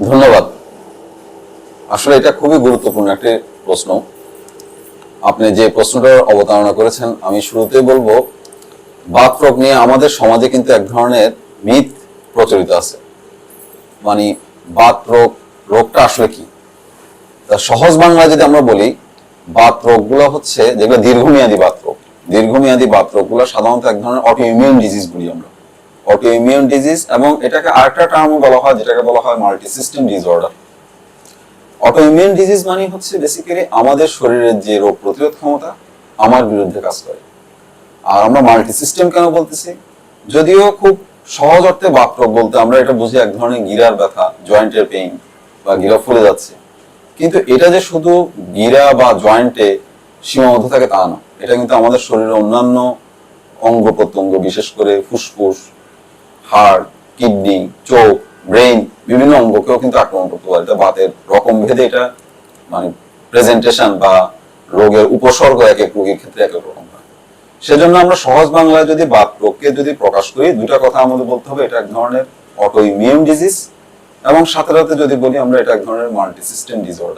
ধন্যবাদ। আসলে এটা খুবই গুরুত্বপূর্ণ একটি প্রশ্ন। আপনি যে প্রশ্নটার অবতারণা করেছেন, আমি শুরুতেই বলবো, বাত রোগ নিয়ে আমাদের সমাজে কিন্তু এক ধরনের মিথ প্রচলিত আছে। মানে বাত রোগটা আসলে কি? তা সহজ বাংলায় যদি আমরা বলি, বাত রোগগুলো হচ্ছে যেগুলো দীর্ঘমেয়াদী বাত রোগ। দীর্ঘমেয়াদী বাত রোগগুলো সাধারণত এক ধরনের অটো ইমিউন ডিজিজ বলি আমরা। অটো ইমিউন ডিজিজ, এবং এটাকে আরেকটা টার্মও বলা হয় যেটাকে বলা হয় multi system disorder. Auto immune disease মানে হচ্ছে বেসিক্যালি আমাদের শরীরের যে রোগ প্রতিরোধ ক্ষমতা আমার বিরুদ্ধে কাজ করে। আর আমরা মাল্টি সিস্টেম কেন বলতেছি? যদিও খুব সহজ অর্থে বাত রোগ বলতে আমরা এটা বুঝি এক ধরনের গিরার ব্যথা, জয়েন্টের পেইন বা গিরা ফুলে যাচ্ছে, কিন্তু এটা যে শুধু গিরা বা জয়েন্টে সীমাবদ্ধ থাকে তা না। এটা কিন্তু আমাদের শরীরের অন্যান্য অঙ্গ প্রত্যঙ্গ, বিশেষ করে ফুসফুস, হার্ট, কিডনি, চোখ, ব্রেইন, বিভিন্ন অঙ্গকেও কিন্তু আক্রমণ করতে পারে। এটা বাতের রকম ভেদে এটা মানে প্রেজেন্টেশন বা রোগের উপসর্গ এক এক রোগীর ক্ষেত্রে এক এক রকম হয়। সেজন্য আমরা সহজ বাংলায় যদি বাত রোগকে যদি প্রকাশ করি, দুটা কথা আমাদের বলতে হবে, এটা এক ধরনের অটো ইমিউন ডিজিজ, এবং সাথে সাথে যদি বলি আমরা এটা এক ধরনের মাল্টি সিস্টেম ডিসঅর্ডার।